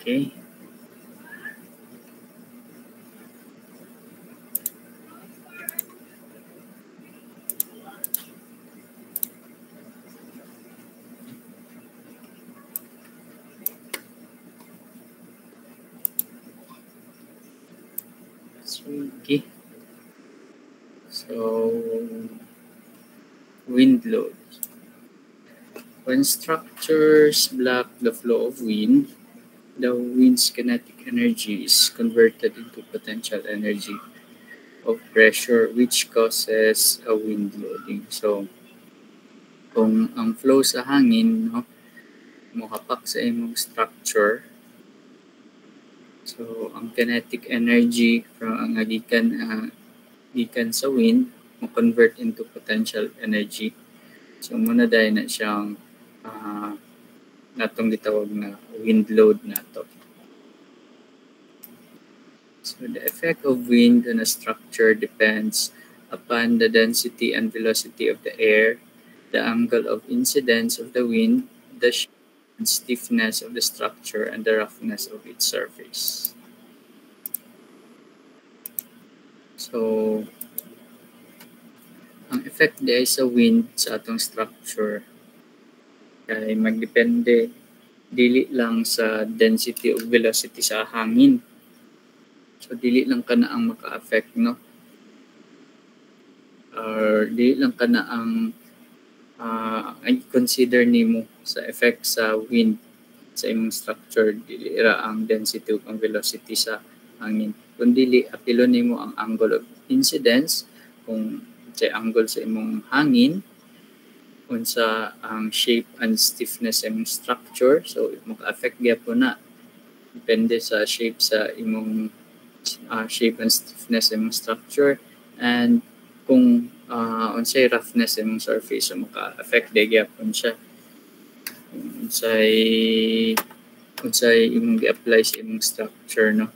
Okay. Sige. So, wind load. When structures block the flow of wind, the wind's kinetic energy is converted into potential energy of pressure which causes a wind loading. So, kung ang flow sa hangin, no, muhapak sa imong structure, so ang kinetic energy from ang gikan sa wind mo convert into potential energy. So muna dahil na siyang natong gitawag na wind load nato. So the effect of wind on a structure depends upon the density and velocity of the air, the angle of incidence of the wind, the shape and stiffness of the structure, and the roughness of its surface. So, ang effect di ay sa wind sa atong structure kay magdepende dili lang sa density o velocity sa hangin. So, dili lang kana ang maka-affect, no? Or dili lang kana ang i-consider nimo sa effect sa wind sa imong structure, dili ra ang density o ang velocity sa hangin. Kundi apilo nimo ang angle of incidence, kung sa angle sa imong hangin, unsa ang shape and stiffness sa imong structure. So maka-affect gyapon na depende sa shape sa imong shape and stiffness sa imong structure, and kung unsay roughness sa imong surface, so maka-affect gyapon siya. Unsay imong gi-apply sa imong structure, no?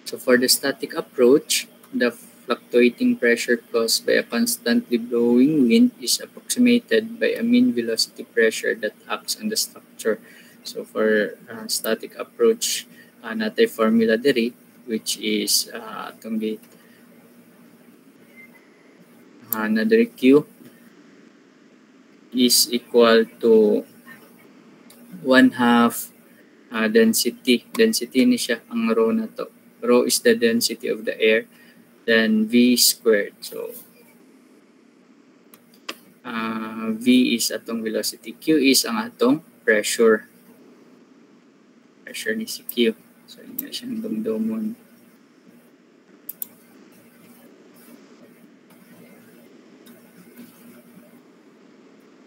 So for the static approach, the fluctuating pressure caused by a constantly blowing wind is approximated by a mean velocity pressure that acts on the structure. So for static approach, natay formula diri, which is atong na diri Q is equal to 1/2 density. Density ni siya ang rho na to. Rho is the density of the air, then V squared. So, V is atong velocity. Q is ang atong pressure. Pressure ni si Q. So, yun siyang dumdumon.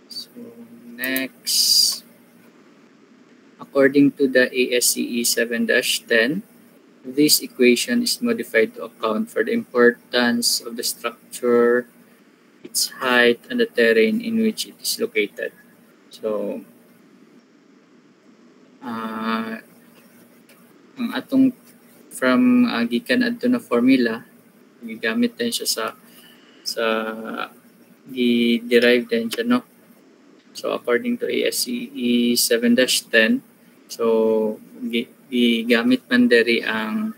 So, next. According to the ASCE 7-10, this equation is modified to account for the importance of the structure, its height, and the terrain in which it is located. So, ang atong from gikan adto na formula, gigamit din siya sa gi-derive din siya, no? So, according to ASCE 7-10, so gigamit man diri ang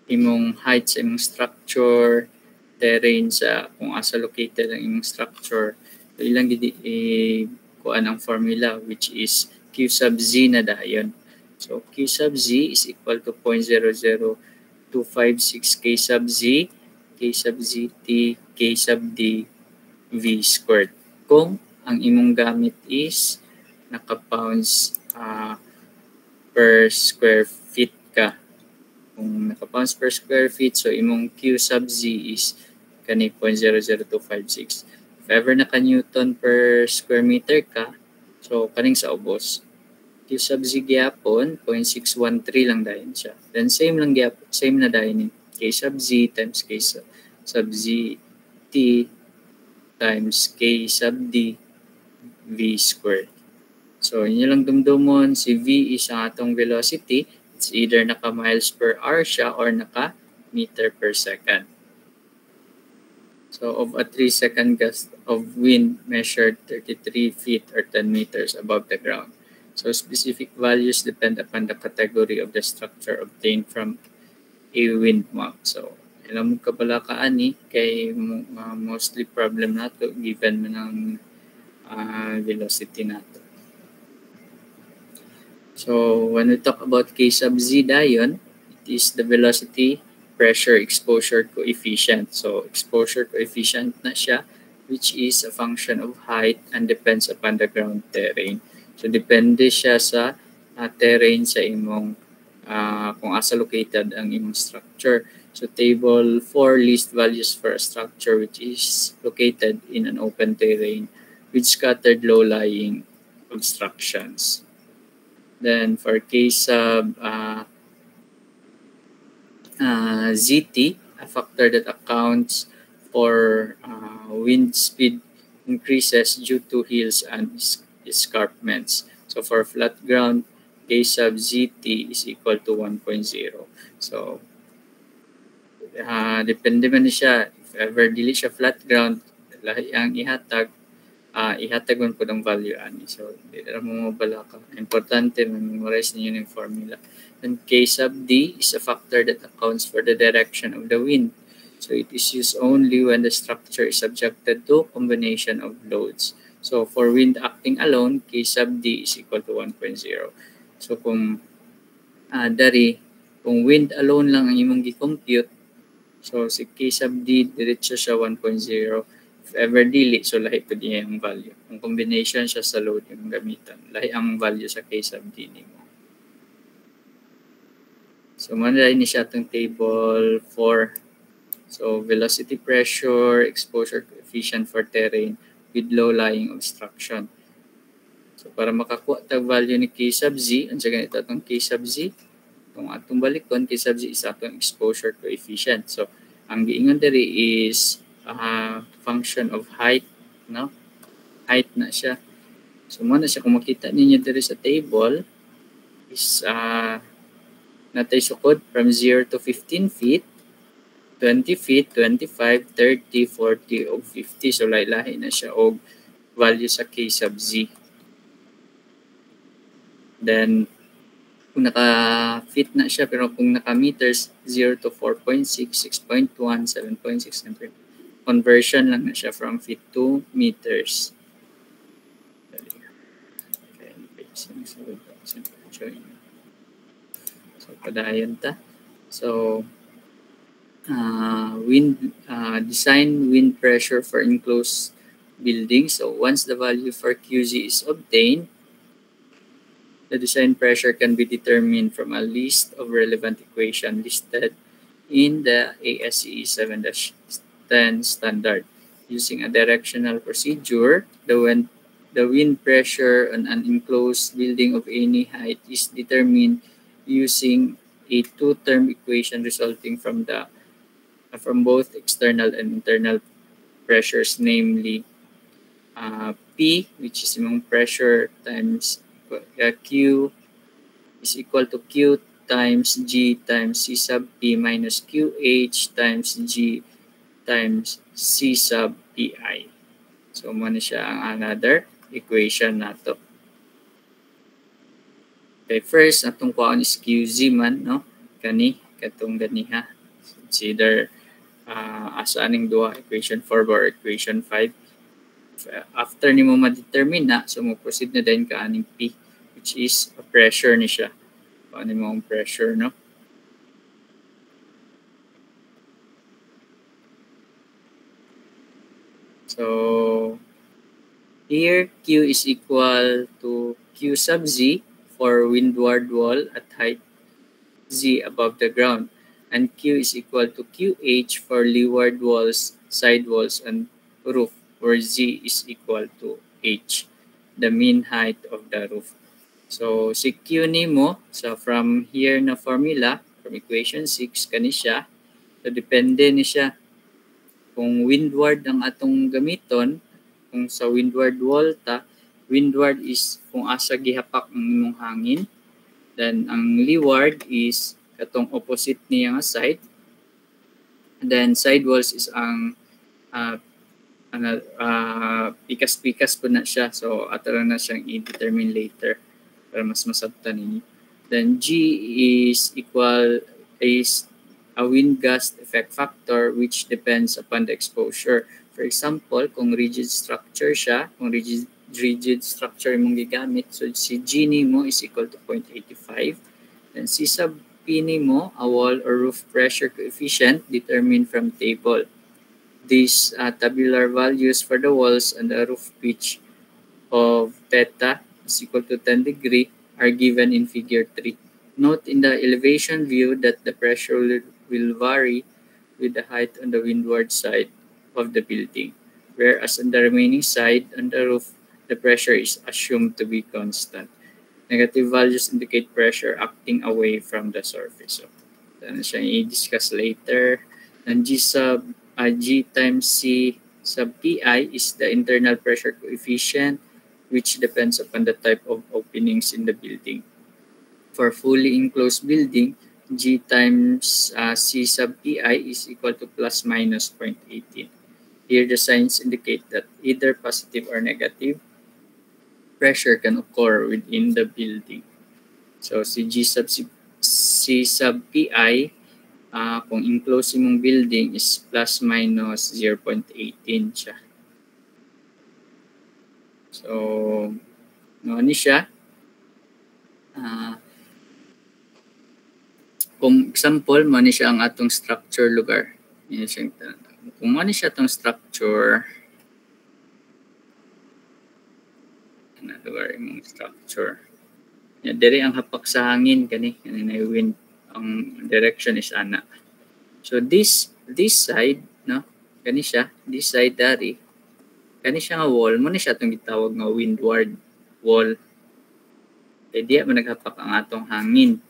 imong height sa imong structure, terrain sa kung asa located ang imong structure. So ilang kuan ang formula, which is Q sub Z na dayon. So Q sub Z is equal to 0.00256 K sub Z, K sub ZT, K sub D, V squared. Kung ang imong gamit is naka-pounds per square feet ka. Kung naka-pounds per square feet, so imong Q sub Z is kani 0.00256. If ever naka-Newton per square meter ka, so kaning sa ubos. Q sub Z gyapon 0.613 lang dayon siya. Then same na dayon ni K sub Z times K sub Z T times K sub D V squared. So, yun lang dumdumon. Si V is ang atong velocity. It's either naka miles per hour siya or naka meter per second. So, of a 3-second gust of wind measured 33 feet or 10 meters above the ground. So specific values depend upon the category of the structure obtained from a wind map. So alam mo kabalakaan ni kay mostly problem nato given man ang velocity nato. So when we talk about K sub z dayon, it is the velocity pressure exposure coefficient. So exposure coefficient na siya, which is a function of height and depends upon the ground terrain. So depende siya sa terrain sa imong kung asa located ang imong structure. So table 4 list values for a structure which is located in an open terrain with scattered low-lying obstructions. Then for K sub ZT, a factor that accounts for wind speed increases due to hills and escarpments. So for flat ground, K sub ZT is equal to 1.0. So depende man siya, if ever dili siya flat ground, lahi ang ihatag, ihatag man po ng value ani. So di na mo mabala ka. Importante memorize niyo yung formula. And K sub D is a factor that accounts for the direction of the wind. So it is used only when the structure is subjected to combination of loads. So for wind acting alone, K sub D is equal to 1.0. So kung kung wind alone lang ang imong gi-compute, so si K sub D diretso siya 1.0. If ever dili, so lahi pa din yung value. Kung combination siya sa load yung gamitan, lahi ang value sa K sub D nimo. So manalay ni siya itong table 4. So velocity pressure, exposure coefficient for terrain with low-lying obstruction. So para makakuha tag value ni K sub Z, ang ganito itong K sub Z, kung atong balikon, K sub Z is atong exposure coefficient. So ang giingon diri is function of height, no? Height na siya. So mo na siya, kung makita ninyo diri sa table is natay sukod from 0 to 15 feet, 20 feet, 25, 30, 40, o 50. So lahi-lahi na siya og value sa K sub Z. Then kung naka-feet na siya, pero kung naka-meters, 0 to 4.6, 6.1, 7.6, 7.1. Conversion lang na siya from feet to meters. So, padayon ta. So, design wind pressure for enclosed buildings. So, once the value for QZ is obtained, the design pressure can be determined from a list of relevant equations listed in the ASCE 7-10 standard. Using a directional procedure, the wind pressure on an enclosed building of any height is determined using a two-term equation resulting from both external and internal pressures, namely P, which is imong pressure, times Q is equal to Q times G times C sub P minus QH times G times C sub PI. So, muna siya ang another equation nato. Okay, first, atong kuhaan is QZ man, no? Katong ganiha. Consider asa aning duha, equation 4 or equation 5. After ni mo ma-determine na, so mo proceed na din ka aning P, which is a pressure ni siya. Paano mo ang pressure, no? So, here Q is equal to Q sub Z for windward wall at height Z above the ground. And Q is equal to QH for leeward walls, side walls, and roof, where Z is equal to H, the mean height of the roof. So, si Q nimo, so from here na formula, from equation 6, kani siya. So, depende ni siya kung windward ang atong gamiton, kung sa windward wall ta, windward is kung asa gihapak ang imong hangin. Then ang leeward is katong opposite niya nga side. And then side walls is ang pikas-pikas po na siya. So ato lang na siyang i-determine later para mas masabtan ninyo. Then G is a wind gust effect factor which depends upon the exposure. For example, kung rigid structure siya, kung rigid structure mong gigamit, so si G nimo is equal to 0.85. Then C sub P nimo, a wall or roof pressure coefficient determined from table. These tabular values for the walls and the roof pitch of theta is equal to 10 degree are given in figure 3. Note in the elevation view that the pressure will vary with the height on the windward side of the building, whereas on the remaining side on the roof, the pressure is assumed to be constant. Negative values indicate pressure acting away from the surface. So, ano siya i-discuss later. And G times C sub Pi is the internal pressure coefficient, which depends upon the type of openings in the building. For fully enclosed building, G times C sub Pi is equal to plus minus 0.18. Here the signs indicate that either positive or negative pressure can occur within the building. So si C sub Pi, kung enclosed mong building is plus minus 0.18 siya. So, ano siya? Kung example, mani siya ang atong structure lugar. Kung mani siya atong structure, lugar yung structure. Diri ang hapak sa hangin kani na wind, ang direction is ana. So this side, no, kani siya, this side dari, kani siya nga wall, mo ni siya itong gitawag nga windward wall. Kaya diya man naghapak ang atong hangin.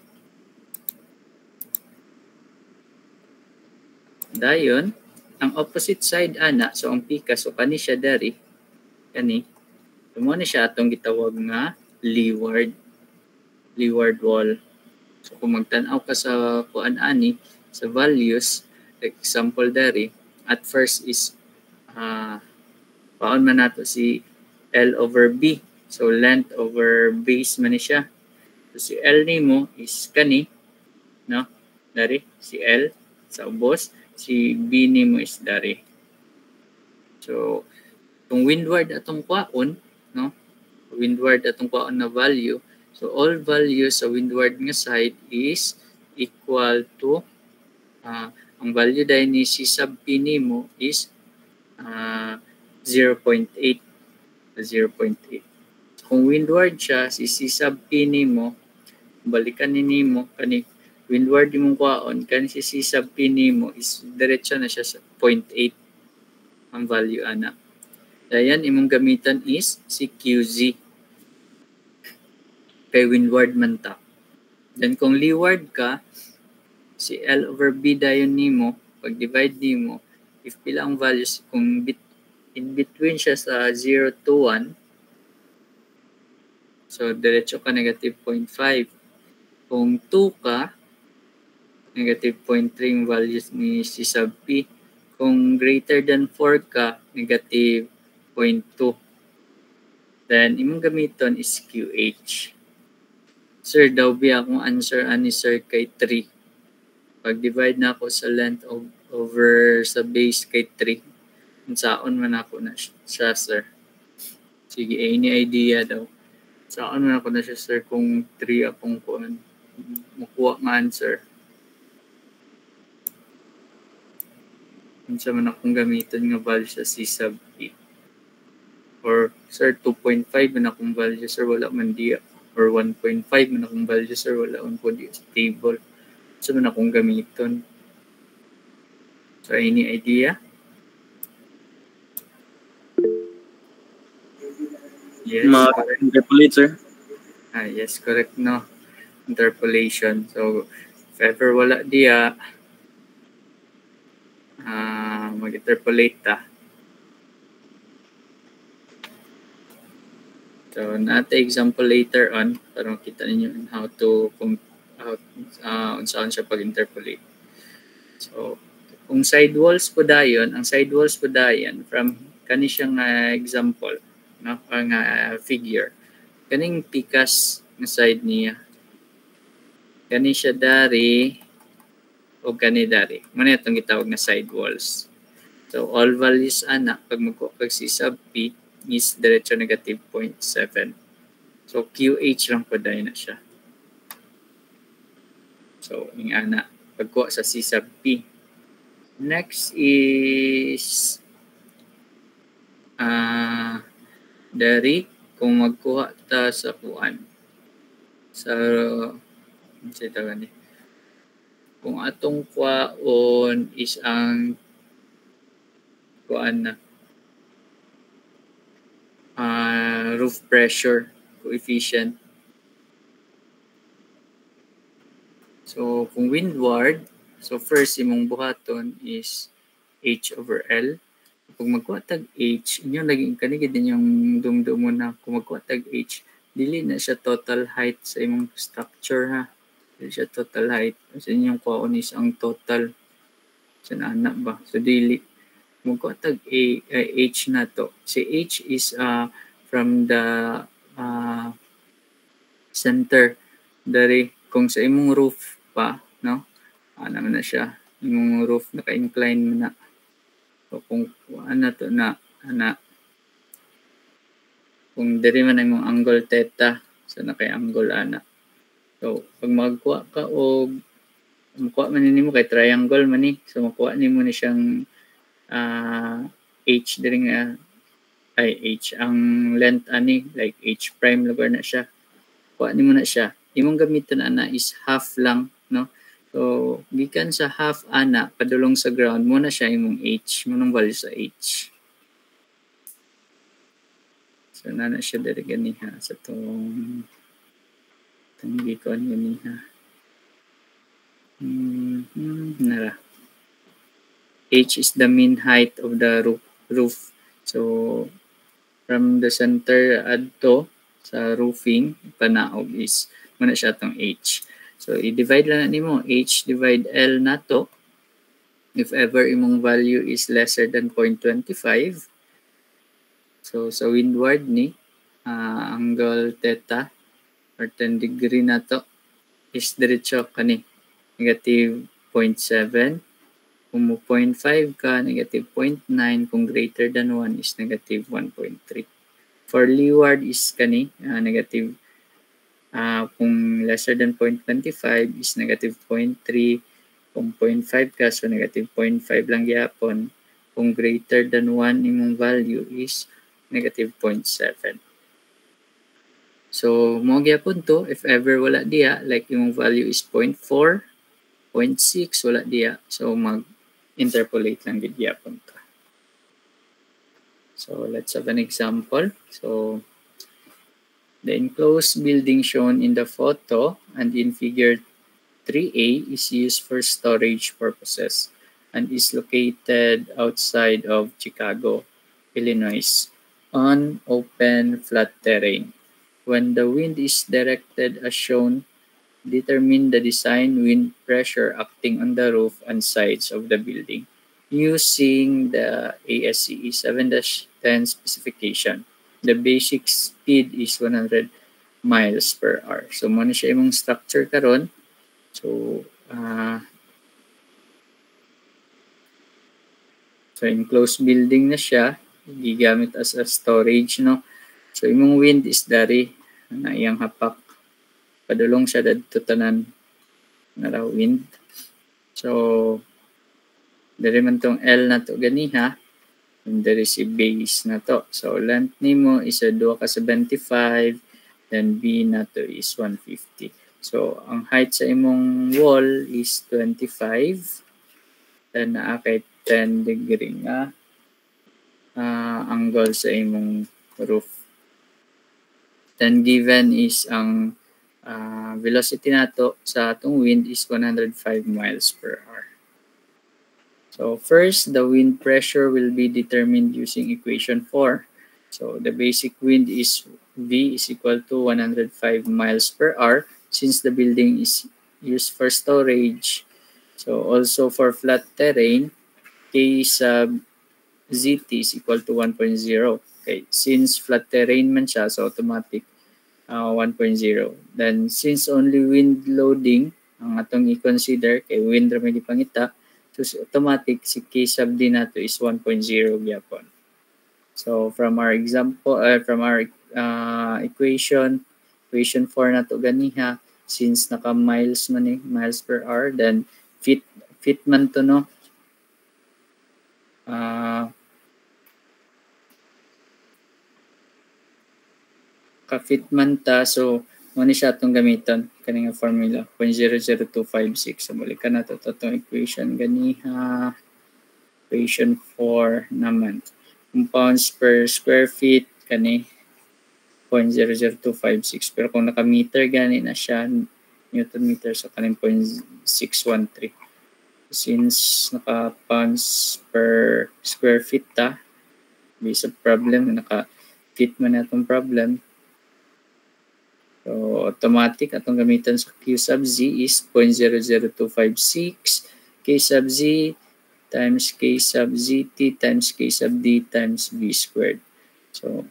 Dayon, ang opposite side ana, so ang pika, so kani siya dari, kani, so mo ni siya atong gitawag nga leeward wall. So kung magtanaw ka sa kuan ani, sa values, example dari, at first is paon man nato si L over B. So length over base man ni siya. So si L nimo is kani, no? Dari si L sa ubos, si B nimo is dari. So kung windward atong kwaon, no? Windward atong kwaon na value, so all values sa windward nga side is equal to ang value dahil ni C sub P nimo is 0.8. Kung windward siya, si C sub P nimo, balikan ni nimo, kani windward imong kwaon, kani si C sub P nimo is diretso na siya sa 0.8 ang value ana. Dayan imong gamitan is si QZ. Kay windward man ta. Then kung leeward ka, si L over B dayon nimo, pag divide nimo, if pila ang values, kung in between siya sa 0 to 1, so diretso ka negative 0.5. Kung 2 ka, negative 0.3 yung values ni C sub P. Kung greater than 4 ka, negative 0.2. Then imong gamiton is QH. Sir, daw biya akong answer ani sir kay 3. Pag-divide na ako sa length over sa base kay 3. Saon man ako na siya, sir. Sige, any idea daw. Saon man ako na siya, sir, kung 3 akong kuhan. Makuha nga answer. Unsa man akong gamiton nga value sa C sub P. Or, sir, 2.5 man akong value, sir, wala man diya. Or 1.5 man akong value, sir, wala man po diya sa table. So man akong gamiton. So, any idea? Yes. Interpolate, sir. Yes, correct, no? Interpolation. So, if ever wala diya, mag-interpolate ta. So, natin example later on para makita ninyo how to saan siya pag-interpolate. So, kung side walls po dayon, ang side walls po dayon from kani siyang example, no, ang figure. Kaning pikas na side niya. Kani siya dari o kani dari. Muna itong gitawag na side walls. So all values ana pag magkuha kag C sub P is diretso negative 0.7. So QH lang po dahil na siya. So yung ana pagkuha sa C sub P. Next is dari kung magkuha ta sa kuan sa kung atong kuhaon is ang kuan na roof pressure coefficient. So kung windward, so first imong buhaton is H over L. Kung magkuha tag H, inyo naging kanigid din yung dumdumo na kung magkuha tag H, dili na siya total height sa imong structure ha. Dili siya total height. Sa inyong kuhaon is ang total. Sa anak ba? So dili. Magkuha tag H na to. Si H is from the center. Dari kung sa imong roof pa, no? Naman na siya. Imong roof naka-incline mo na. So kung ano to na kung diri man imong angle theta, so naka-angle ana. So pag magkuha ka og makuha man nimo kay triangle man ni. So makuha nimo ni siyang H diri nga H ang length ani like H prime lugar na siya. Kuha nimo na siya. Imong gamiton ana is half lang, no? So gikan sa half ana padulong sa ground mo na siya imong H, mo nang value sa H. So na siya diri ganiha sa tong gikon ganiha. Nara. H is the mean height of the roof. So from the center adto sa roofing panaog is muna siya tong H. So i-divide lang nimo H divide L na to. If ever imong value is lesser than 0.25. So sa windward ni angle theta or 10 degree na to is diretso kani negative 0.7. Kung 0.5 ka, negative 0.9. Kung greater than 1 is negative 1.3. For leeward is kani, negative. Kung lesser than 0.25 is negative 0.3. Kung 0.5 ka, so negative 0.5 lang gyapon. Kung greater than 1 imong value is negative 0.7. So, mo gyapon to, if ever wala diya, like imong value is 0.4, 0.6, wala diya. So, mag-interpolate lang gyapon to. So, let's have an example. So, the enclosed building shown in the photo and in figure 3A is used for storage purposes and is located outside of Chicago, Illinois, on open flat terrain. When the wind is directed as shown, determine the design wind pressure acting on the roof and sides of the building using the ASCE 7-10 specification. The basic speed is 100 miles per hour. So, muna siya imong structure karon. So, enclosed building na siya. Gigamit as a storage, no? So, imong wind is dari na iyang hapak. Padulong siya dadto tanan na wind. So, dari man tong L na to ganiha. And there is a base na to. So, length nimo is 2.75. Then B na to is 150. So, ang height sa imong wall is 25. Then, kay 10 degree nga angle sa imong roof. Then, given is ang velocity nato sa atong wind is 105 miles per hour. So first, the wind pressure will be determined using equation 4. So the basic wind is V is equal to 105 miles per hour since the building is used for storage. So also for flat terrain, K sub ZT is equal to 1.0. Okay, since flat terrain man siya, so automatic 1.0. Then since only wind loading ang atong i-consider kay wind ra may gipangita, so automatic si K sub D nato is 1.0 gyapon. So from our example, from our equation 4 nato ganiha, since naka miles man miles per hour, then feet man to no. Ka-fit man ta, so mo ni siya itong gamiton kaning formula 0.00256. So balikan nato itong equation ganiha. Equation 4 naman. Kung pounds per square feet kani 0.00256, pero kung naka-meter gani na siya Newton meter, so kaning 0.613. Since naka-pounds per square feet ta, based sa problem naka-fit man na itong problem. So automatic atong gamitan sa Q sub Z is 0.00256 K sub Z times K sub ZT times K sub D times V squared. So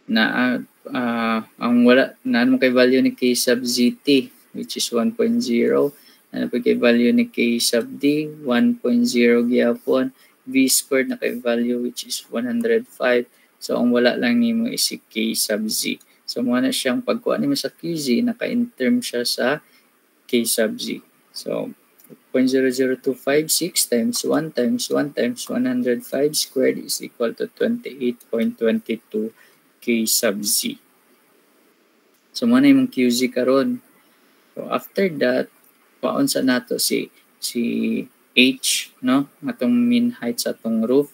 ang wala na kay value ni K sub ZT which is 1.0, na kay value ni K sub D 1.0 gyapon, V squared na kay value which is 105. So ang wala lang nimo is si K sub Z. So mo na siyang pagkuha nimo sa QZ, naka-in-term siya sa K sub Z. So 0.00256 times 1 times 1 times 105 squared is equal to 28.22 K sub Z. So mo na imong QZ karon. So after that, paon sa nato si H, no? Atong mean height sa atong roof.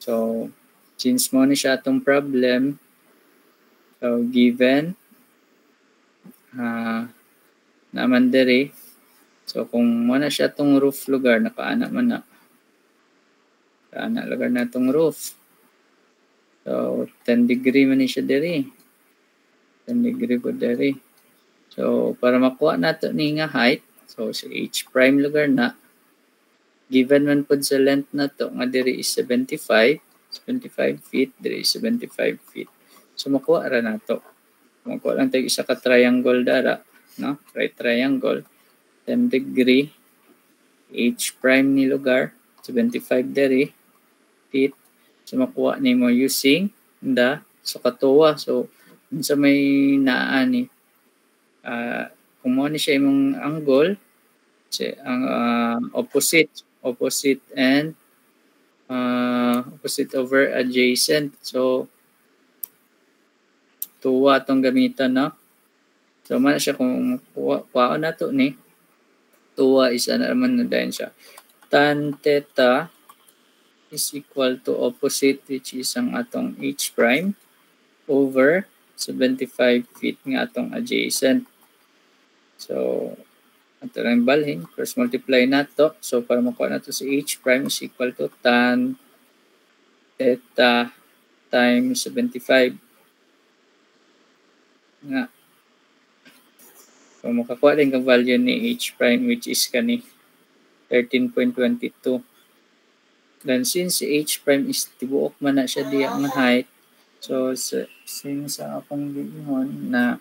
So since mo na siya atong problem, so given naman dere, so kung mo na siya tong roof lugar, nakaana man na. Kaana lugar na tong roof. So 10 degree man ni siya dere. 10 degree po dere. So para makuha nato ni nga height, so si H prime lugar na, given man pod sa length nato nga dere is 75 feet, dere is 75 feet. So makuha ra nato. Makuha lang tayo isa ka triangle dara, no? Right triangle, 10 degree, H prime ni lugar, 75 dere, feet. So makuha nimo using the katuwa. So sa may naani, kung mo ni siya imong angle, ang opposite and opposite over adjacent. So tuwa tong gamitan, no? So man siya kung kuha na to ni tuwa is naman na din siya. Tan theta is equal to opposite which is ang atong H prime over 75 feet nga atong adjacent. So ato lang balhin, cross multiply nato. So para makuha nato si H prime is equal to tan theta times 75 nga. So makakuha din ang value ni H prime which is kani 13.22. Then since H prime is tibuok man na siya diya ang height, so since akong giingon na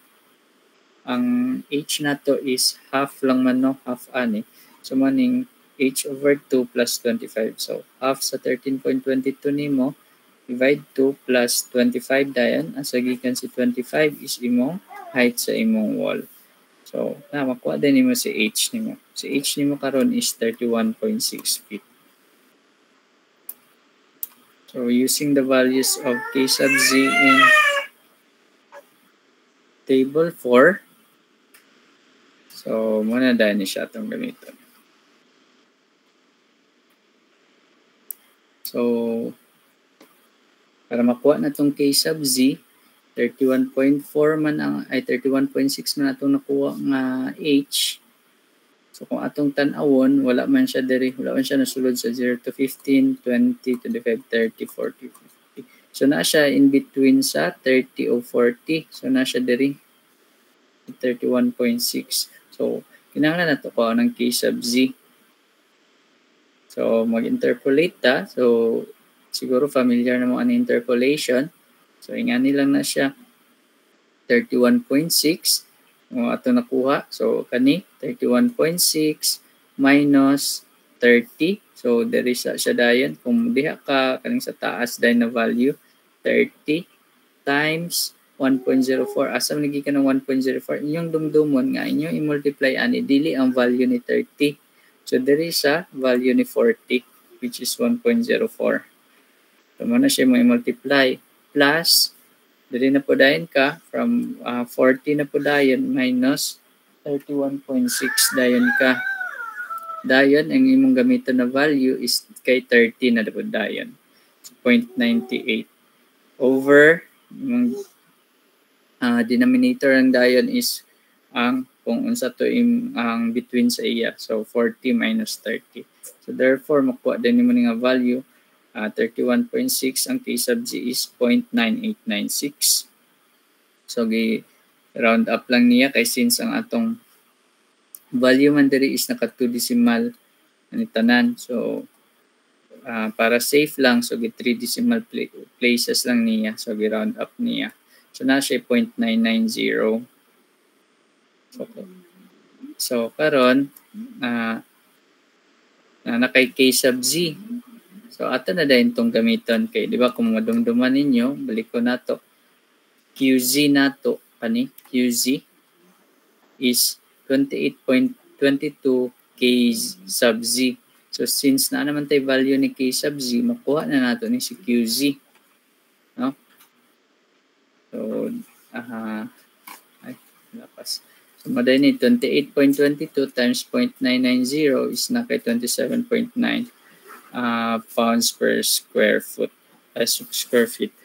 ang H nato is half lang man, no, half ani. So maning H over 2 plus 25. So half sa 13.22 nimo divide 2 plus 25 dayon, ang sagikan si 25 is imong height sa imong wall. So makuha din nimo si H nimo. Si H nimo karon is 31.6 feet. So using the values of K sub Z in table 4, so muna dahil siya itong gamiton. So para makuha na itong K sub Z, 31.4 man ang, 31.6 man atong nakuha nga H. So kung atong tan-awon, wala man siya diri, wala man siya nasulod sa 0 to 15, 20, 25, 30, 40, 50. So na siya in between sa 30 o 40. So na siya diri 31.6. So kinahanglan nato ko ng K sub Z. So mag-interpolate ta. So siguro familiar na mo ang interpolation. So ingani lang na siya. 31.6 ato nakuha. So kani 31.6 minus 30. So there is siya dayon kung diha ka kaning sa taas dayon na value 30 times 1.04. Asa man ka ng 1.04? Inyong dumdumon nga inyong i-multiply ani dili ang value ni 30. So there is a value ni 40 which is 1.04. So mo na siya mo i-multiply plus dili na po dayon ka from 40 na po dayon minus 31.6 dayon ka. Dayon ang imong gamiton na value is kay 30 na po dayon. 0.98 over yung denominator ang dayon is ang kung unsa to ang between sa iya. So 40 minus 30. So therefore makuha din nimo nga value 31.6 ang K sub G is 0.9896. So round up lang niya kay since ang atong value man diri is naka 2 decimal ani tanan. So para safe lang so 3 decimal places lang niya. So round up niya. So na siya 0.990. So karon na kay K sub Z. So ato na dayon tong gamiton kay di ba kung madumduman ninyo balik ko nato QZ nato kani QZ is 28.22 K sub Z. So since na naman tay value ni K sub Z makuha na nato ni si QZ, no? So lapas. So maday ni 28.22 times 0.990 is na kay 27.9 pounds per square foot square feet.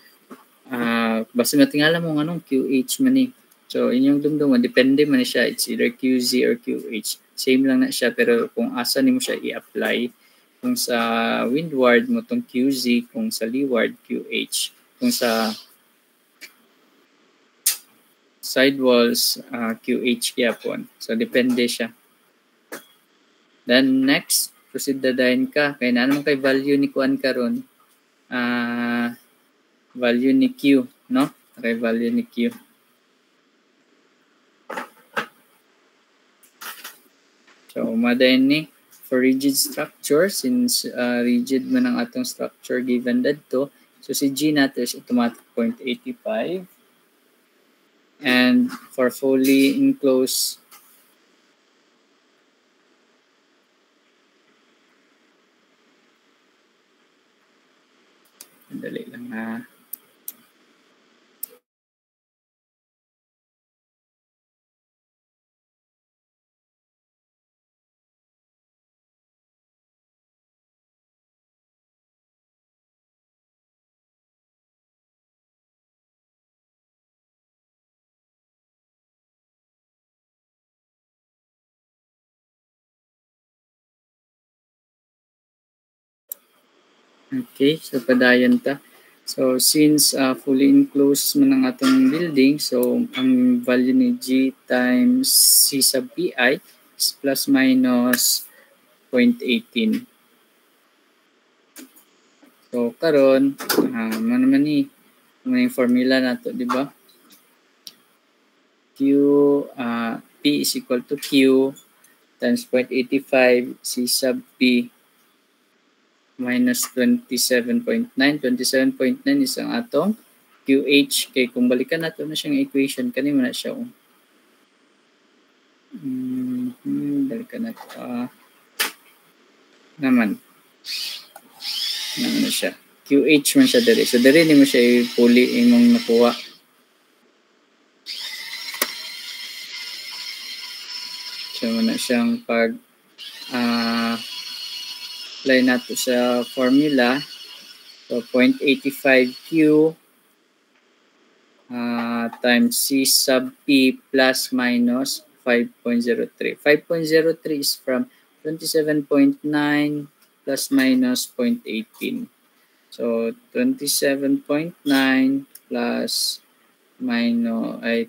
Basta matingala mo anong QH man ni. So inyong dumduman depende man siya, it's either QZ or QH. Same lang na siya pero kung asa nimo siya i-apply, kung sa windward mo tong QZ, kung sa leeward QH, kung sa sidewalls QH gyapon. So depende siya. Then next proceed dadayon ka kay na naman kay value ni kuan karon value ni Q, no? Okay, value ni Q. So madayon ni for rigid structure since rigid man ang atong structure given dadto, so si G nato is automatic 0.85 and for fully enclosed dali lang Okay, so padayon ta. So since fully enclosed man ang atong building, so ang value ni G times C sub PI is plus minus 0.18. So karon ano naman ni yung formula nato, di ba? Q P is equal to Q times 0.85 C sub P minus 27.9. 27.9 is ang atong QH. Kay kung balikan nato na siyang equation, kanina na siya. Balikan nato. Naman na siya. QH man siya dali. So dali ni mo siya i-fully imong nakuha. So na siyang pag apply nato sa formula. So 0.85Q times C sub P plus minus 5.03. 5.03 is from 27.9 plus minus 0.18. So 27.9 plus minus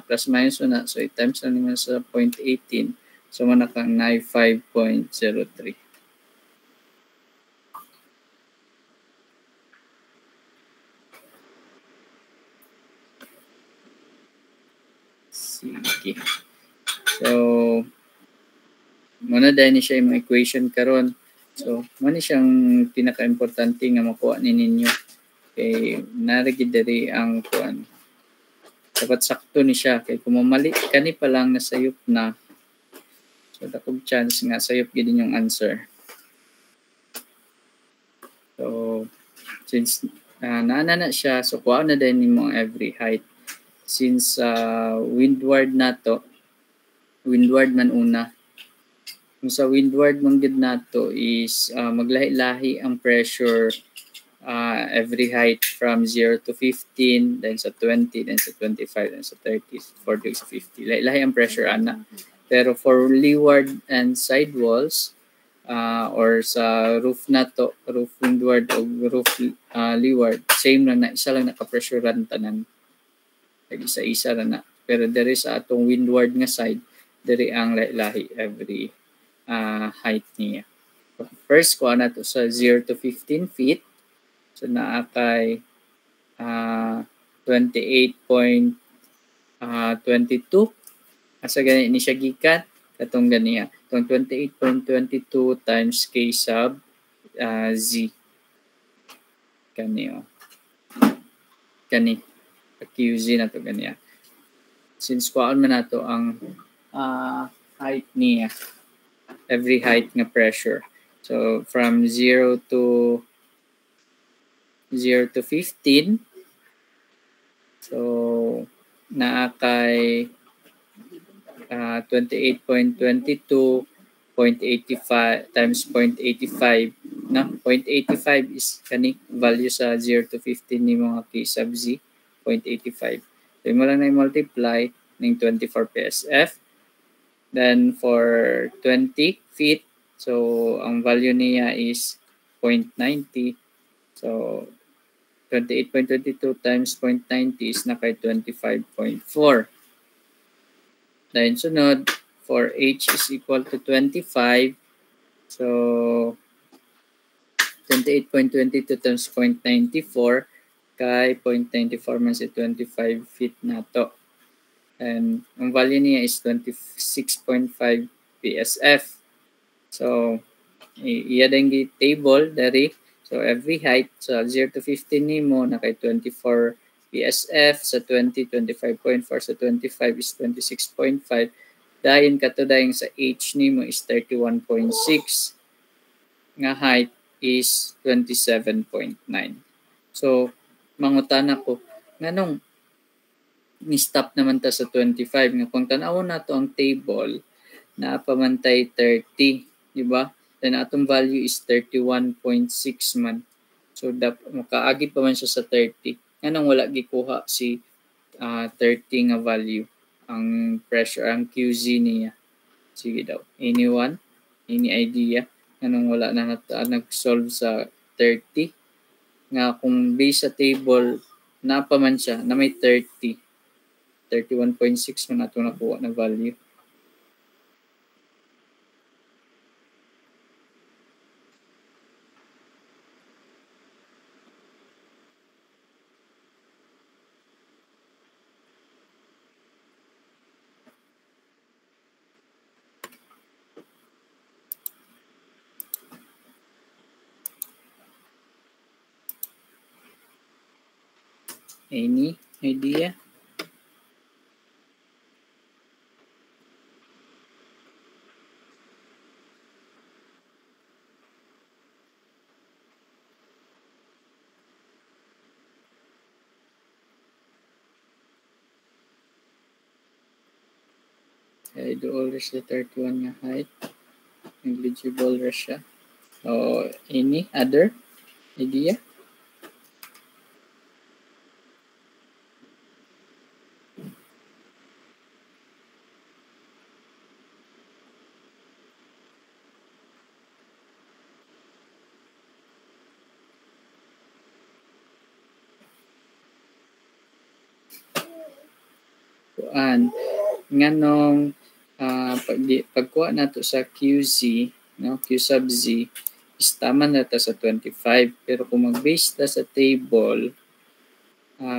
plus minus na. So i-times na naman sa 0.18. So manakang 5.03. Sige. So, muna dahil siya yung equation karon. So, muna siyang pinaka-importante nga makuha ni ninyo. Kay narigid diri ang kuan. Dapat sakto ni siya. Kay kung mamali kani pa lang nasayop na. So, dakog chance nga sayop gid yung answer. So, since naana na siya, so kuha na din mo every height. Since windward na to, windward man una. Kung sa windward man gid nato is maglahi-lahi ang pressure every height from 0 to 15, then sa 20, then sa 25, then sa 30, 40, sa 50. Lahi-lahi ang pressure ana. Pero for leeward and side walls, or sa roof na to, roof windward o roof leeward, same lang na, isa lang naka-pressurean tanan. Isa-isa na. Pero there is atong windward nga side, diri ang lahi every height niya. First, kuha na to sa 0 to 15 feet. So, naakay 28.22. Asa ganyan ini siya gikan? Katong ganiya. Itong 28.22 times K sub Z. Kani. Kani. QZ na to ganiya. Since kuhaan man na to ang height niya. Every height nga pressure. So, from 0 to 15. So, naakay 28.22.85 times 0.85. Na 0.85 is kani value sa 0 to 15 ni mga K sub Z. 0.85. So, mo lang na i-multiply ng 24 PSF. Then, for 20 feet, so, ang value niya is 0.90. So, 28.22 times 0.90 is na kay 25.4. Then, sunod, for H is equal to 25. So, 28.22 times 0.94 kay 0.94 man si 25 feet na to. And ang value niya is 26.5 PSF. So, iya din table dari. So, every height sa 0 to 15 nimo na kay 24 PSF, sa 20, 25.4, sa 25 is 26.5. Dayon kato dayon sa H nimo is 31.6. Nga height is 27.9. So, mangutana ko, nganong ni-stop naman ta sa 25. Nga kung tanaw na to ang table, na pamantay 30, di ba? Then atong value is 31.6 man. So, makaagi pa man siya sa 30. Nganong wala gikuha si 30 nga value ang pressure, ang QZ niya. Sige daw. Anyone? Any idea? Nganong wala na nag-solve sa 30? Nga kung base sa table, napa man siya, na may 30. 31.6 man nato nakuha na value. Any idea? I do always the 31 nga height. Negligible ra siya. So, any other idea? Kuan nganong pagkuha nato sa QZ, no, Q sub Z is tama na ta sa 25, pero kung mag-base ta sa table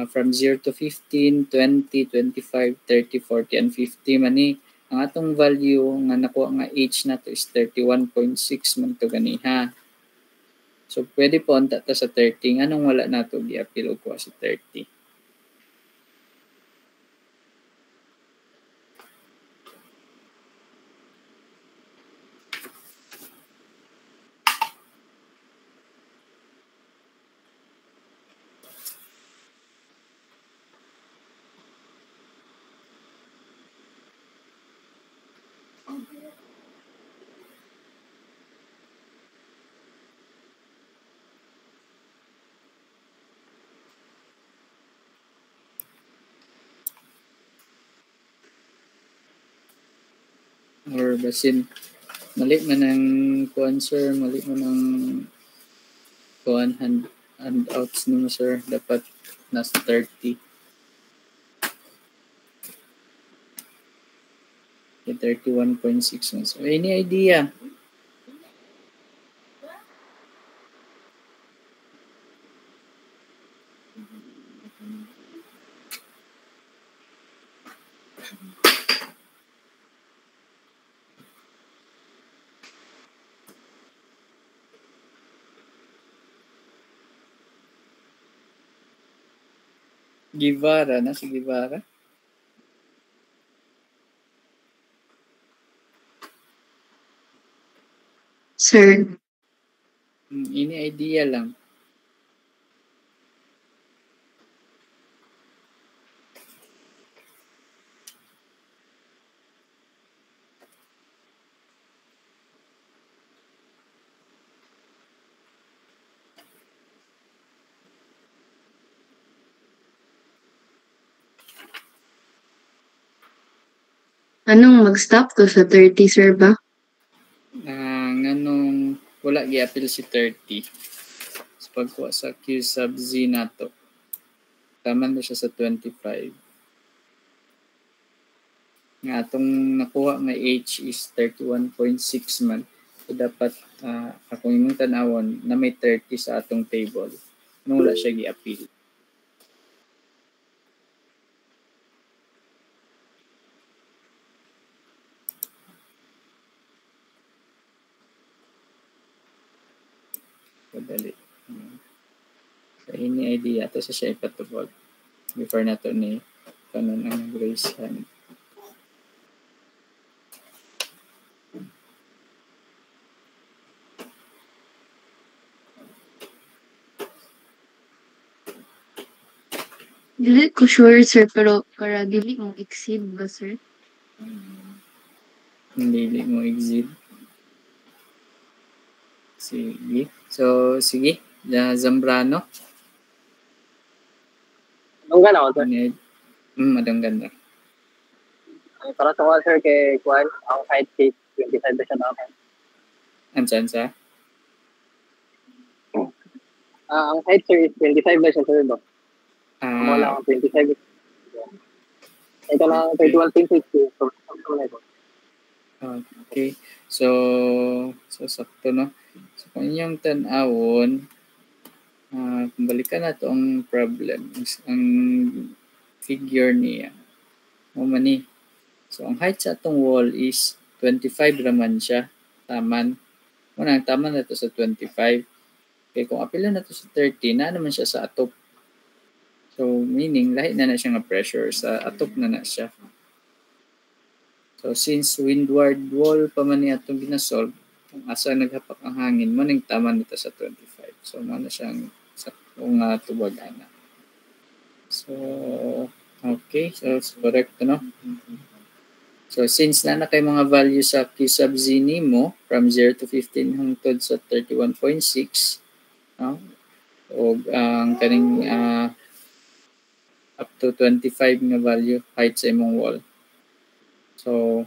from 0 to 15, 20, 25, 30, 40, and 50 man ni. Ang atong value nga nakuha nga H na to is 31.6 man to ganiha. So, pwede po unta ta sa 30. Anong wala na to gi-appeal o kuha sa 30? Or basin, mali man ang kuan sir, mali man ang kuan handouts nimo sir, dapat nasa 30. Okay, 31.6 man. So, any idea? Guevara na, si Guevara. Sir, Any idea lang. anong mag-stop to sa 30, sir ba? Nganong wala gi-appeal si 30. So, pagkuha sa Q sub Z na to, tama na siya sa 25. Nga atong nakuha nga H is 31.6 man. So, dapat akong imong tanawon na may 30 sa atong table. Nung wala siya gi-appeal. Padali. So, any idea? Ito sa siya ipatubog. Before na to ni kanon ang raise hand. Dili ko sure, sir, pero para dili mo exceed ba, sir? Hindi mo exit. Sige. So, sige. Zambrano. Madunggan ako, sir. Madunggan na. Para sa mga sir kay Kwan, ang height case 25 na siya dapat. Ansan sa? Ang height sir is 25 na siya, sir, no? Wala akong 25. Ito lang 31.60. So, okay. So sakto, no? So, kung inyong tanawon, kung balikan na to ang problem, ang figure niya, mani. So, ang height sa atong wall is 25 raman siya. Taman. Muna, taman na to sa 25. Okay, kung apila na to sa 30, na naman siya sa atop. So, meaning, lahi na siya nga pressure. Sa atop na siya. So, since windward wall pa man niya itong ginasolve, kung asa naghapak ang hangin, maning tama nito sa 25. So, mana siyang sa kung tubagan na. So, okay. So, it's correct, no? So, since na kay mga value sa Q sub Z nimo from 0 to 15 hangtod sa 31.6, no? O ang kaning up to 25 nga value height sa imong wall. So,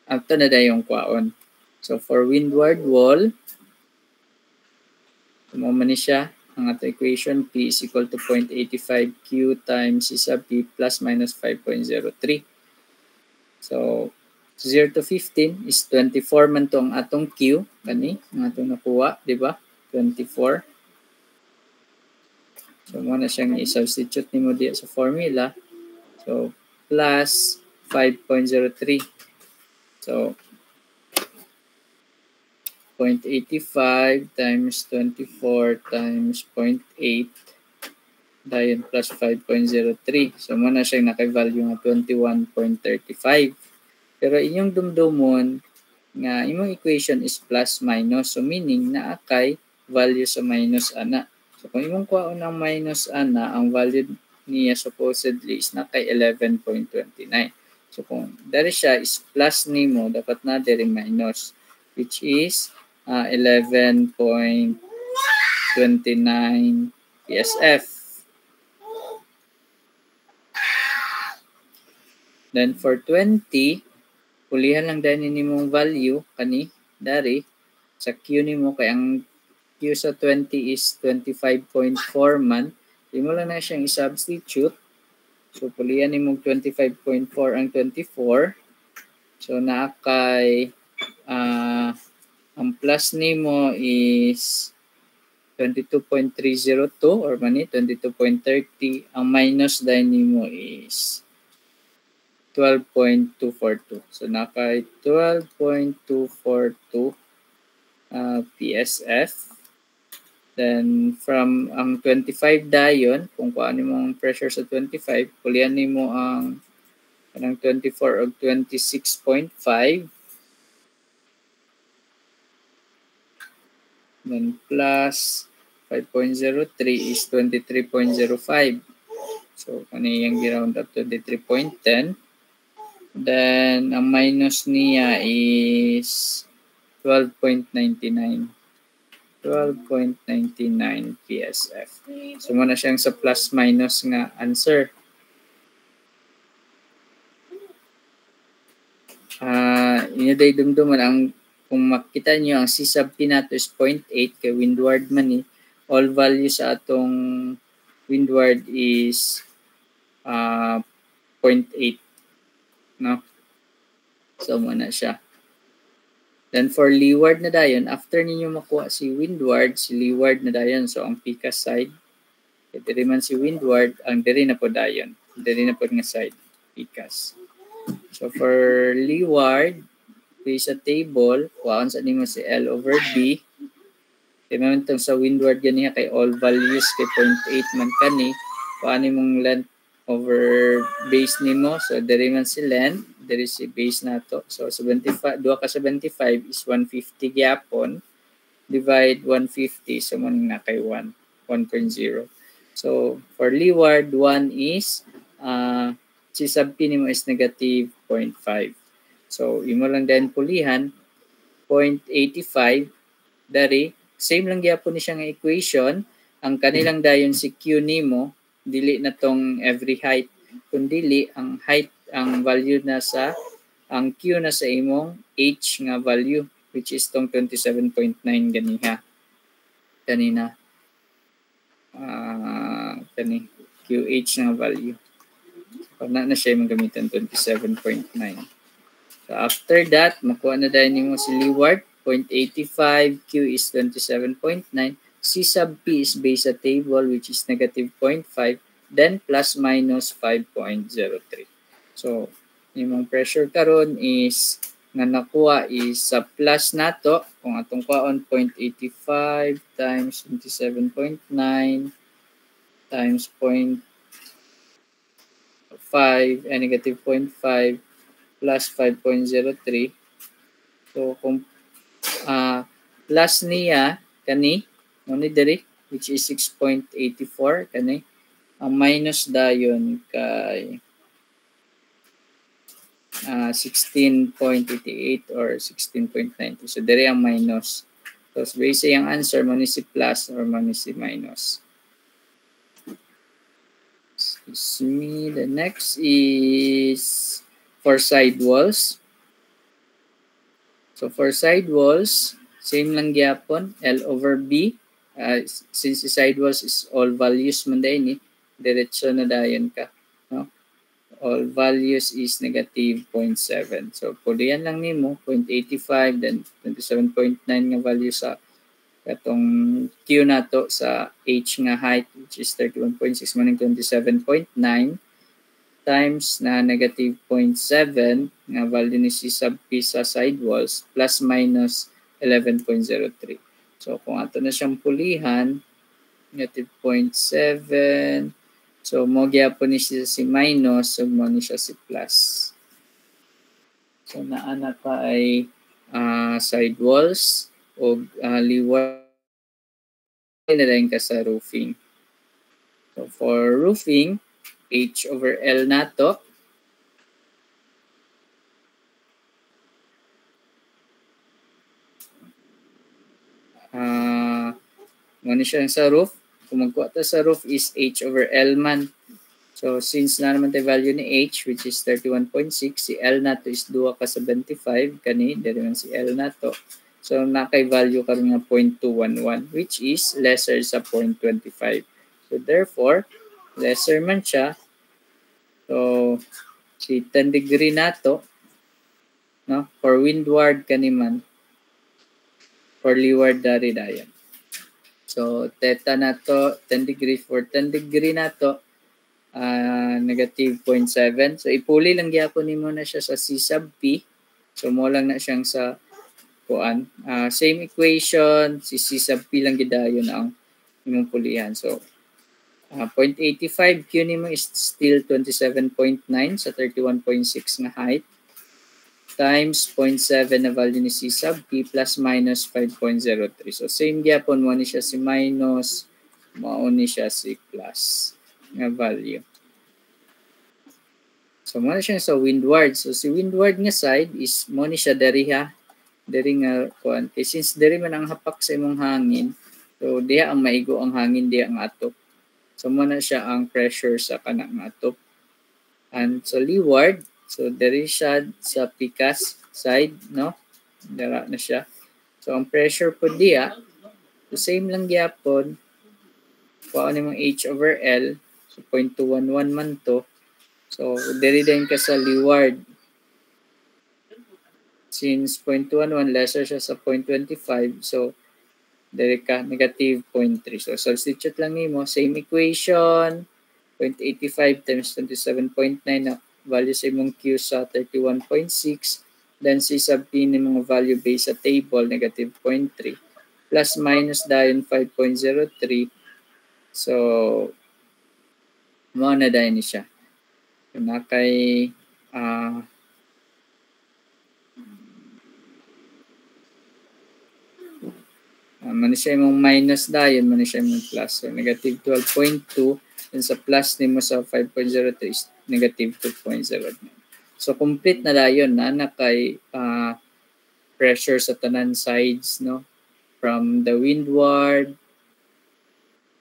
ato na dayong kwaon. So, for windward wall, man ni siya, ang ato equation, P is equal to 0.85 Q times C sub P plus minus 5.03. So, 0 to 15 is 24 man to ang atong Q, kani, ang atong nakuha, di ba? 24. So mo na siyang i-substitute nimo diya sa formula. So plus 5.03. So 0.85 times 24 times 0.8 dayon plus 5.03. So mo na siyang naka-value nga 21.35. Pero inyong dumdumon nga imong equation is plus minus. So meaning naa kay value sa minus ana. So kung imong kuhaon ang minus ana, ang value niya supposedly is na kay 11.29. So kung dari siya is plus nimo, dapat na dari minus, which is 11.29 PSF. Then for 20, pulihan lang dahil nimong value kani dari sa Q nimo kay ang Q sa 20 is 25.4 man. Imo lang na siyang i-substitute. So pulihan nimong 25.4 ang 24. So naa kay ang plus nimo is 22.302 or mani 22.30. Ang minus dahil nimo is 12.242. So naka 12.242 PSF. Then from ang 25 dayon, kung kuan mo ang pressure sa 25, pulian nimo ang 24 og 26.5. Then plus 5.03 is 23.05. So kani yang gi-round up to 23.10. Then, ang minus niya is 12.99. 12.99 PSF. So, muna siyang sa plus-minus nga answer. Inyo day dumduman, ang kung makita nyo, ang C sub P nato is 0.8 kay windward man ni. All value sa atong windward is 0.8. No? So, muna siya. Then, for leeward na dayon, after ninyo makuha si windward, si leeward na dayon. So, ang PCAS side, diri man si windward, ang diri na po dayon. Diri na po nga side, PCAS. So, for leeward, based sa table, kuhaan sa nimo si L over B. Kaya naman itong sa windward ganiha kay all values kay 0.8 man kani. Kuhaan nimong length over base nimo. So, diri man si length, diri si base nato. So, 75, 2 ka 75 is 150 gyapon. Divide 150, so man na kay 1, 1.0. So, for leeward, 1 is, si sub P nimo is negative 0.5. So, imo lang din pulihan, 0.85, dari, same lang gyapon ni siya nga equation. Ang kanilang dayon si Q nimo, dili na tong every height, kundili ang height, ang value na sa, ang Q na sa imong H nga value, which is tong 27.9 ganiha. Kanina. Kani, QH nga value. So, na siya yung gamitan 27.9. So, after that, makuha na dahil nimo si leeward, 0.85, Q is 27.9, C sub P is based sa table which is negative 0.5, then plus minus 5.03. So, yung pressure karon is na nakuha is sa plus nato, kung atong kuhaon 0.85 times 27.9 times 0.5 negative 0.5 plus 5.03. So, kung plus niya kani Muni diri, which is 6.84 kani. Ang minus dayon kay 16.88 or 16.90. So diri ang minus. So base ang answer muni si plus or muni si minus. Excuse me. The next is for side walls. So for side walls, same lang gyapon, L over B. Since the side walls is all values man dayon diretso na dayon ka, no? All values is negative 0.7. So pulihan lang nimo 0.85 then 27.9 nga value sa katong Q nato sa H nga height which is 31.6 maning 27.9 times na negative 0.7 nga value ni C sub P sa sidewalls plus minus 11.03. So kung ato na siyang pulihan, negative 0.7, so mo gyapon ni siya si minus, so mo ni siya si plus. So naana pa ay sidewalls o leeward na rin ka sa roofing. So for roofing, H over L nato. Muna siya sa roof. Kung magkuha ta sa roof is H over L man. So since na naman tayo value ni H which is 31.6, si L nato is 2 ka 75 kani, dili man si L nato. So nakay value karon nga 0.211 which is lesser sa 0.25. So therefore, lesser man siya. So si 10 degree nato, no, for windward kani man, for leeward dari dayon. So theta nato 10 degree, for 10 degree nato negative 0.7. So ipuli lang gyapon nimo na siya sa C sub P. So mo lang na siyang sa kuan. Same equation, si C sub P lang gidayon ang imong pulihan. So 0.85 Q nimo is still 27.9 sa 31.6 nga height times 0.7 na value ni C sub P plus minus 5.03. So same gyapon mo ni siya si minus, mao ni siya si plus nga value. So mo na siya sa windward. So si windward nga side is mo ni siya diri ha. Diri nga kuan. Kay since diri man ang hapak sa imong hangin, so diha ang maigo ang hangin, diha ang atop. So mo na siya ang pressure sa kana nga atop. And so leeward, so diri siya sa pikas side, no? Dara na siya. So ang pressure po diha, so same lang gyapon. Kuha ni mong H over L, so 0.211 man to. So diri din ka sa leeward. Since 0.211 lesser siya sa 0.25, so diri ka negative 0.3. So substitute lang nimo, same equation, 0.85 times 27.9 na value sa imong Q sa 31.6, then C sub P ni mga value based sa table, negative 0.3, plus minus dayon 5.03. So mo na dayon ni siya. So nakay man siya imong minus dayon, man siya imong plus. So negative 12.2, and sa plus nimo sa 5.03 is negative 2.09. So complete na dayon na nakay pressure sa tanan sides, no, from the windward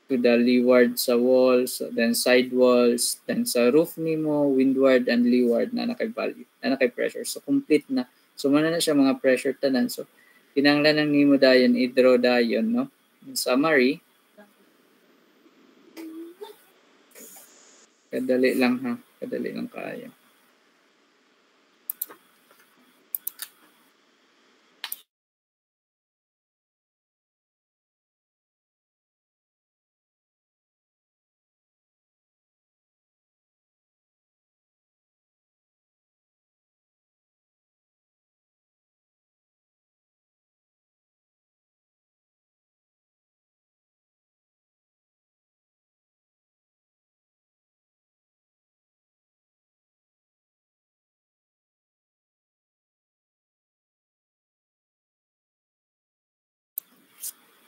to the leeward sa walls, then side walls, then sa roof nimo, windward and leeward na nakay value, na nakay pressure. So complete na. So man na siya mga pressure tanan. So kinahanglan nimo dayon i-draw dayon, no. In summary, kadali lang ha, kadali lang kaayo.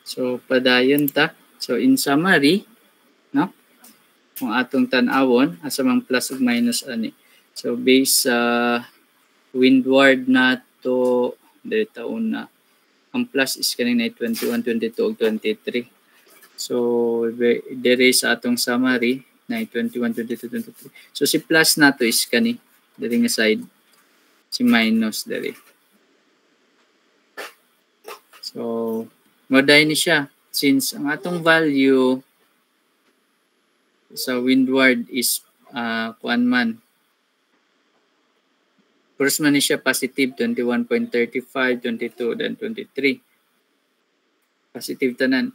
So padayon ta. So in summary, no, kung atong tan-awon asa mang plus ug minus ani. So based sa windward nato dito una, ang plus is kanina 21, 22 ug 23. So dere sa atong summary na 21, 22, 23. So si plus nato is kani diri nga side, si minus diri. So moday ni siya since ang atong value sa windward is kuan man, first man ni siya positive 21.35, 22, then 23. positive tanan.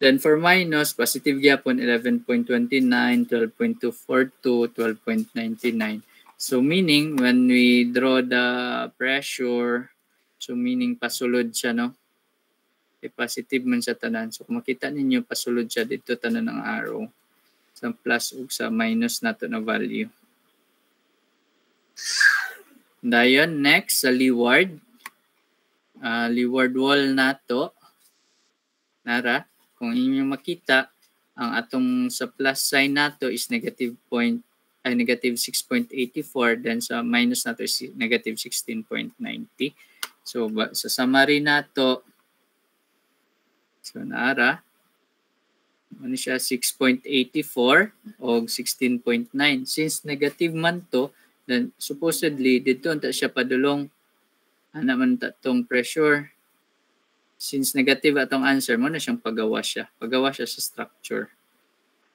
Then for minus, positive gyapon 11.29, 12.242, 12.99. So meaning when we draw the pressure, so meaning pasulod siya, no? Positive man sa tanan. So kung makita ninyo pasulod siya dito tanan ng arrow sa plus ug sa minus nato na value. Dayon next sa leeward. Leeward wall nato. Nara, kung inyo makita, ang atong sa plus sign nato is negative 6.84, then sa minus nato is negative 16.90. So sa summary nato, so nara, ano siya 6.84 o 16.9. Since negative man to, then supposedly dito unta siya padulong ana man tatong pressure. Since negative atong answer mo na siyang pagawa siya sa structure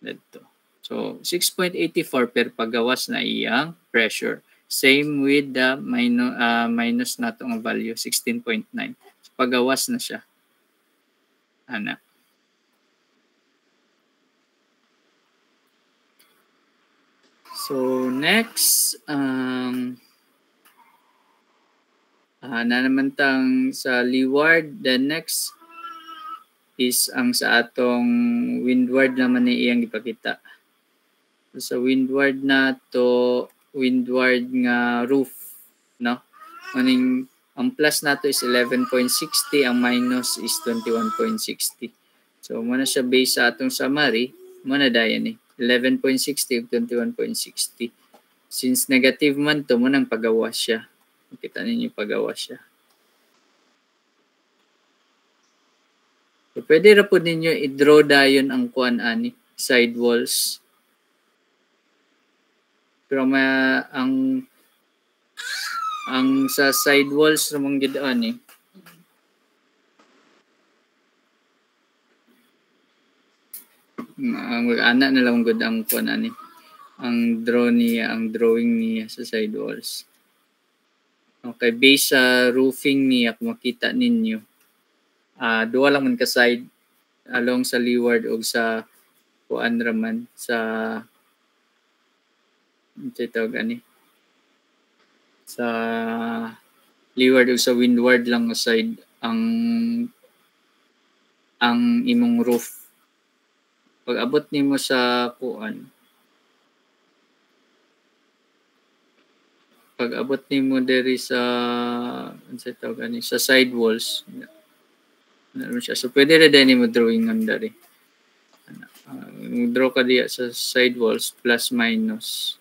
dito. So 6.84 per pagawas na iyang pressure. Same with the minus natong value 16.9. So, pagawas na siya. Ana. So next na naman tang sa leeward. The next is ang sa atong windward naman ni iyang ipakita. So, sa windward na to, windward nga roof, no? Maning ang plus nato is 11.60, ang minus is 21.60. So muna siya base sa atong summary, muna dayan 11.60 ug 21.60. Since negative man to, munang pagawas siya. Kita ninyo pagawa siya. So, pwede ra po ninyo i-draw dayon ang kuan ani, side walls. Pero ang sa side walls ramong gid ani. Ana na lang gud ang kuan ani. Ang drawing niya sa side walls. Okay, base sa roofing niya, kung makita ninyo, duwa lang man ka side along sa leeward o sa kuan raman sa sa leeward o sa windward lang side ang imong roof. Pag abot nimo sa kuan, pag abot nimo diri sa sa side walls, so pwede ra din mo drawing ng dari. Draw ka diya sa side walls plus minus.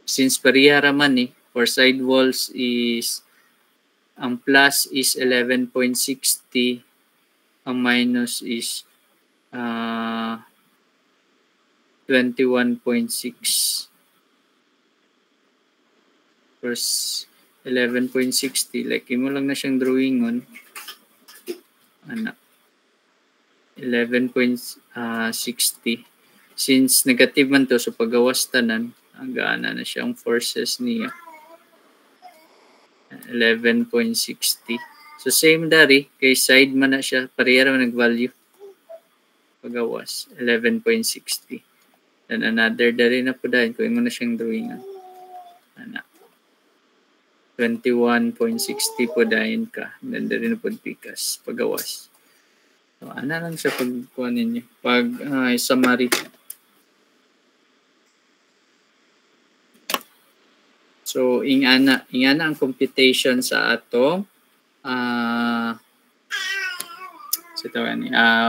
Since pareha ra man for side walls is ang plus is 11.60, ang minus is 21.6. First 11.60, like imo lang na siyang drawingon. 11.60. Since negative man to, so pagawas tanan, ang gaana na siyang forces niya. 11.60. So same dari, kay side man na siya, pareha man nag-value. Pagawas, 11.60. Then another dari na po dahil, kung imo na siyang drawingan. 21.60 po dahil ka. Ganda rin po pikas. Pagawas. So, ano lang siya pagkuha ninyo. Pag summary. So, ingana ang computation sa atong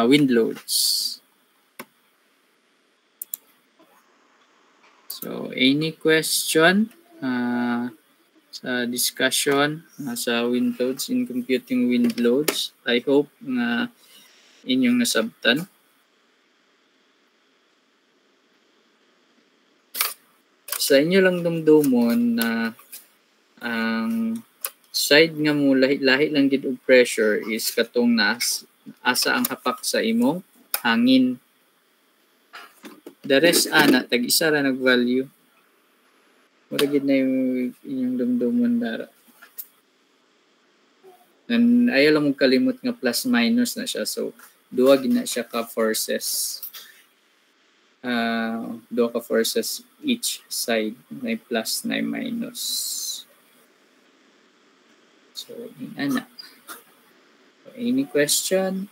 wind loads. So, any question? Sa discussion sa wind loads in computing wind loads. I hope na inyong nasabtan. Sa inyo lang dumdumon na ang side nga mo lahi lang gid og pressure is katong asa ang hapak sa imong hangin. The rest ana tag isa ra nag-value. Mura gid na yung inyong dumdumon dara. Ayaw lang mong kalimot nga plus minus na siya. So, duwa gina siya ka forces. Duwa ka forces each side. Na plus na minus. So, ana. So, any question?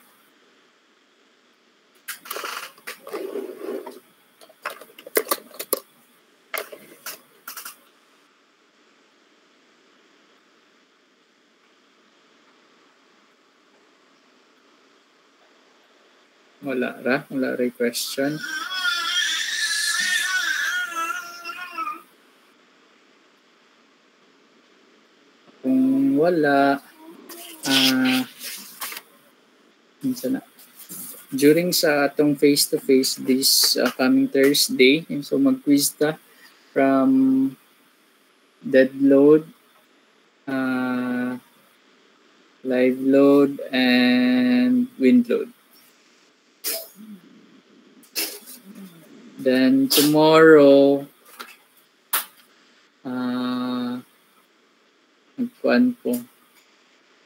Wala ra question. Kung wala, na. During sa atong face-to-face this coming Thursday, so mag-quiz ta from dead load, live load, and wind load. Then tomorrow,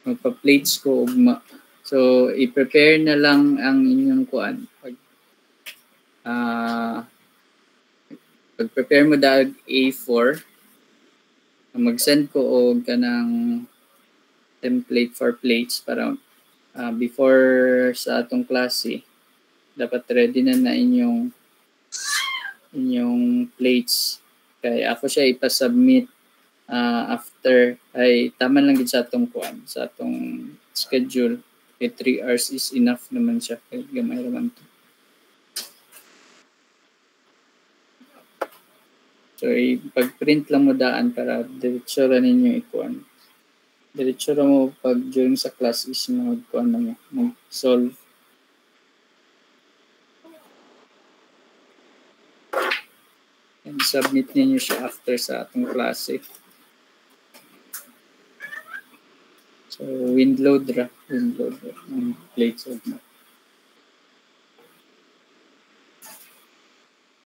magpa-plates ko ugma. So, i-prepare na lang ang inyong kuan. Pag-prepare mo dag A4, mag-send ko og kanang template for plates para before sa atong klase, dapat ready na inyong plates. Kaya ako siya ipasubmit after, ay tama lang din sa atong kuan, sa atong schedule. 3 hours is enough naman siya. Kaya gamay naman to. So, pag-print lang mo daan para diretso ra ninyo ikuan. Diretso ra mo pag during sa class is mag-kuan na mo, mag-solve. And submit ninyo siya after sa atong klase. So, wind load ra. Plates of